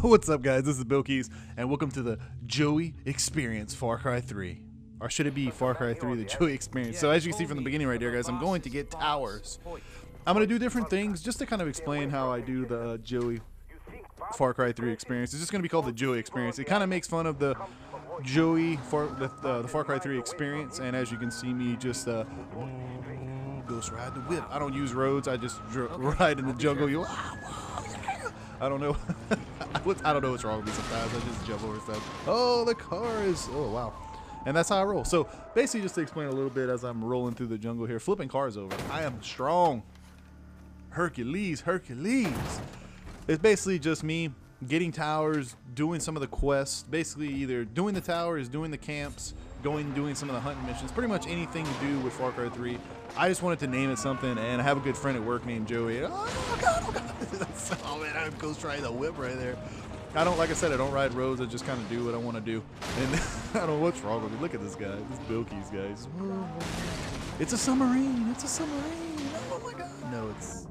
What's up, guys? This is Billkeyz, and welcome to the Joey Experience Far Cry 3. Or should it be Far Cry 3, the Joey Experience? So as you can see from the beginning right there, guys, I'm going to get towers. I'm going to do different things just to kind of explain how I do the Joey Far Cry 3 experience. It's just going to be called the Joey Experience. It kind of makes fun of the Joey, the Far Cry 3 experience, and as you can see me just ghost ride the whip. I don't use roads, I just ride in the jungle. I don't know. I don't know what's wrong with me sometimes. I just jump over stuff. Oh, the car is, oh wow. And that's how I roll. So basically, just to explain a little bit as I'm rolling through the jungle here, flipping cars over. I am strong. Hercules. It's basically just me getting towers, doing some of the quests, basically either doing the towers, doing the camps, doing some of the hunting missions, pretty much anything to do with Far Cry 3. I just wanted to name it something, and I have a good friend at work named Joey. Oh God. Oh man, I'm ghost riding the whip right there. I don't, like I said, I don't ride roads. I just kind of do what I want to do. And I don't know what's wrong with me. Look at this guy, this Billkeyz guys. It's a submarine. It's a submarine. Oh my God. No, it's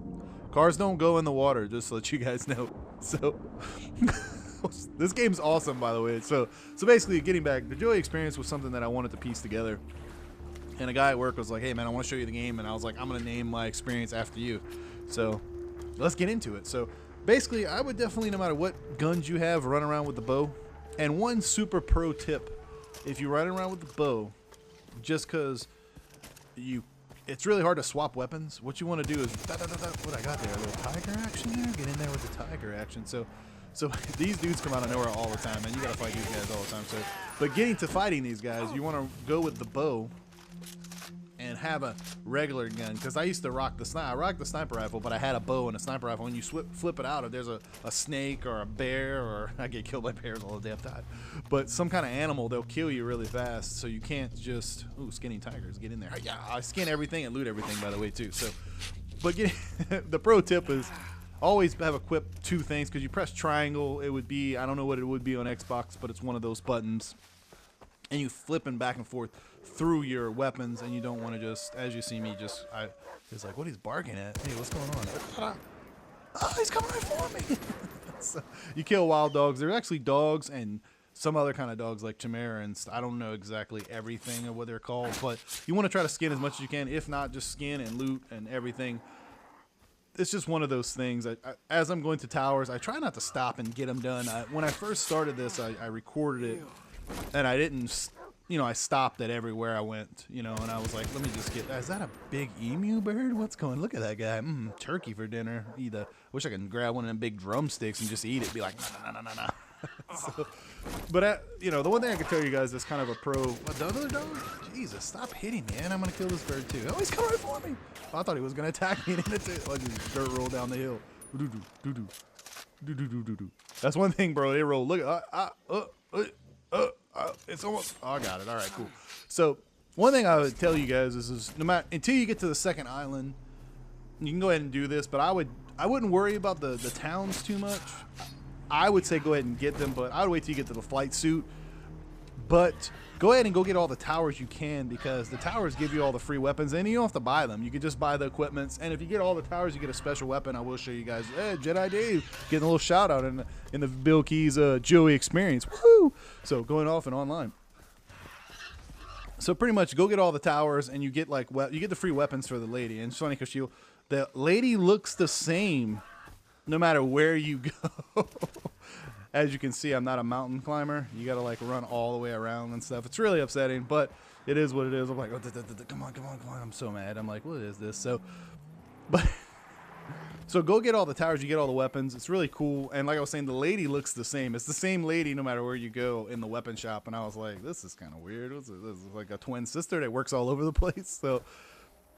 cars don't go in the water. Just to let you guys know. So this game's awesome, by the way. So basically, getting back, the Joey Experience was something that I wanted to piece together. And a guy at work was like, "Hey man, I want to show you the game," and I was like, "I'm gonna name my experience after you." So let's get into it. So basically, I would definitely, no matter what guns you have, run around with the bow. And one super pro tip, if you're running around with the bow, just because it's really hard to swap weapons, what you want to do is, what I got there, a little tiger action there? Get in there with the tiger action. So these dudes come out of nowhere all the time, and you got to fight these guys all the time. But getting to fighting these guys, you want to go with the bow and have a regular gun, because I used to rock the sniper. I rocked the sniper rifle, but I had a bow and a sniper rifle. When you flip it out, if there's a snake or a bear, or I get killed by bears all the damn time, but some kind of animal, they'll kill you really fast. So you can't just skinning tigers, get in there. Yeah, I skin everything and loot everything, by the way, too. So, but the pro tip is always have equipped two things, because you press triangle. It would be, I don't know what it would be on Xbox, but it's one of those buttons, and you flipping back and forth through your weapons, and you don't want to just, as you see me, it's like, what he's barking at? Hey, what's going on? Oh, he's coming right for me. So, you kill wild dogs. There's actually dogs and some other kind of dogs like chimera, and I don't know exactly everything of what they're called, but you want to try to skin as much as you can. If not, just skin and loot and everything. It's just one of those things. As I'm going to towers, I try not to stop and get them done. When I first started this, I recorded it, and I didn't, I stopped at everywhere I went, and I was like, let me just get, is that a big emu bird? What's going, look at that guy. Turkey for dinner. Wish I could grab one of them big drumsticks and just eat it. Be like, no. So, but, the one thing I can tell you guys is kind of a pro. Another dog? Jesus, stop hitting me, and I'm going to kill this bird too. Oh, he's coming right for me. I thought he was going to attack me, and I just dirt roll down the hill. That's one thing, bro. They roll. Look, it's almost, oh, I got it. All right, cool. So one thing I would tell you guys is no matter, until you get to the second island, you can go ahead and do this, but I wouldn't worry about the towns too much. I would say go ahead and get them, but I would wait till you get to the flight suit. But go ahead and go get all the towers you can, because the towers give you all the free weapons, and you don't have to buy them. You can just buy the equipments, and if you get all the towers, you get a special weapon. I will show you guys. Hey, Jedi Dave getting a little shout out in the Billkeyz Joey Experience. Woohoo! So going off and online. So pretty much go get all the towers, and you get you get the free weapons for the lady. And it's funny because the lady looks the same no matter where you go. As you can see, I'm not a mountain climber. You got to run all the way around and stuff. It's really upsetting, but it is what it is. I'm like, oh, come on. I'm so mad. I'm like, what is this? So go get all the towers. You get all the weapons. It's really cool. And like I was saying, the lady looks the same. It's the same lady no matter where you go in the weapon shop. And I was like, this is kind of weird. This is like a twin sister that works all over the place. So,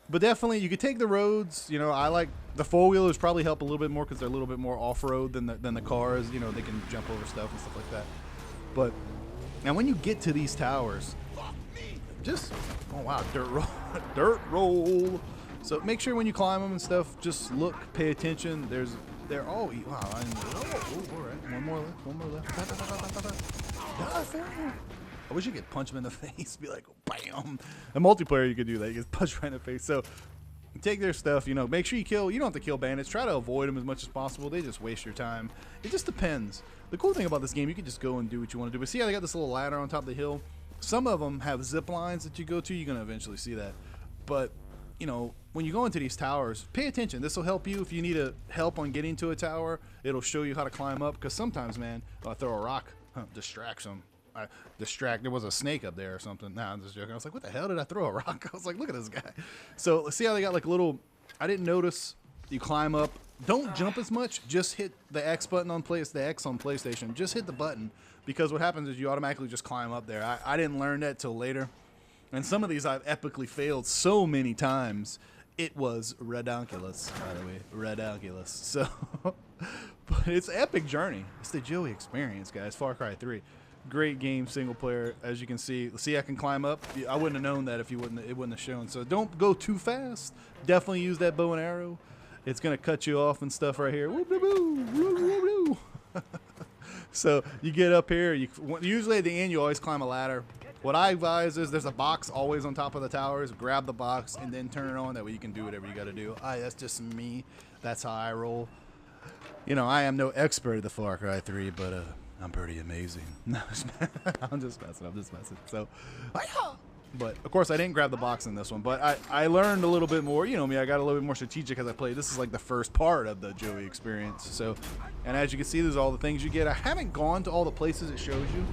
but definitely, you could take the roads. I like the four-wheelers probably help a little bit more because they're a little bit more off-road than the cars. They can jump over stuff and stuff like that. But now when you get to these towers, just, oh wow, dirt roll. So make sure when you climb them and stuff, just look, pay attention. They're all, wow. All right, one more left. I wish you could punch him in the face, be like, bam. In multiplayer, you could do that. You could punch right in the face. So take their stuff, you know, make sure you don't have to kill bandits. Try to avoid them as much as possible. They just waste your time. It just depends. The cool thing about this game, you can just go and do what you want to do. But see how they got this little ladder on top of the hill? Some of them have zip lines that you go to. You're going to eventually see that. But, you know, when you go into these towers, pay attention. This will help you if you need help on getting to a tower. It'll show you how to climb up. Because sometimes, man, I throw a rock, distracts them. There was a snake up there or something. Nah, I'm just joking. I was like, what the hell did I throw a rock? I was like, look at this guy. So see how they got like a little, I didn't notice, you climb up. Don't jump as much. Just hit the X button on the X on PlayStation. Just hit the button, because what happens is you automatically just climb up there. I didn't learn that till later. And some of these I've epically failed so many times. It was redonkulous, by the way. Redonkulous. So, but it's an epic journey. It's the Joey Experience, guys. Far Cry 3. Great game, single player. As you can see, I can climb up. I wouldn't have known that if it wouldn't have shown. So don't go too fast. Definitely use that bow and arrow. It's gonna cut you off and stuff right here. So you get up here. Usually at the end, you always climb a ladder. What I advise is there's a box always on top of the towers. Grab the box and then turn it on. That way you can do whatever you got to do. That's just me. That's how I roll. You know, I am no expert at the Far Cry 3, but I'm pretty amazing. I'm just messing. So, but of course I didn't grab the box in this one. But I learned a little bit more. You know me, I got a little bit more strategic as I played. This is like the first part of the Joey Experience. So, and as you can see, there's all the things you get. I haven't gone to all the places it shows you.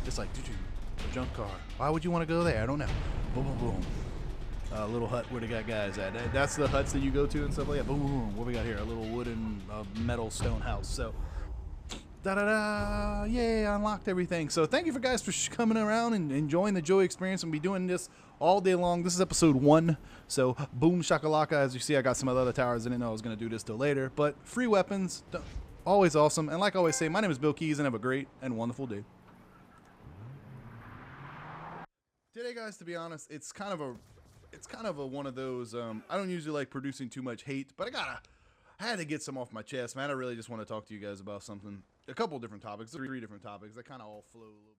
It's like, a junk car. Why would you want to go there? I don't know. Boom, boom, boom. Little hut where they got guys at. That's the huts that you go to and stuff like that. Boom, boom, boom. What we got here? A little wooden, metal stone house. So, da-da-da. Yay, I unlocked everything. So thank you for guys for coming around and enjoying the Joey Experience. We'll be doing this all day long. This is episode 1. So, boom shakalaka. As you see, I got some other towers. I didn't know I was going to do this till later. But free weapons, always awesome. And like I always say, my name is Billkeyz, and have a great and wonderful day. Today, guys, to be honest, it's kind of a one of those. I don't usually like producing too much hate, but I had to get some off my chest, man. I really just want to talk to you guys about something, a couple different topics, 3 different topics that kind of all flow a little bit.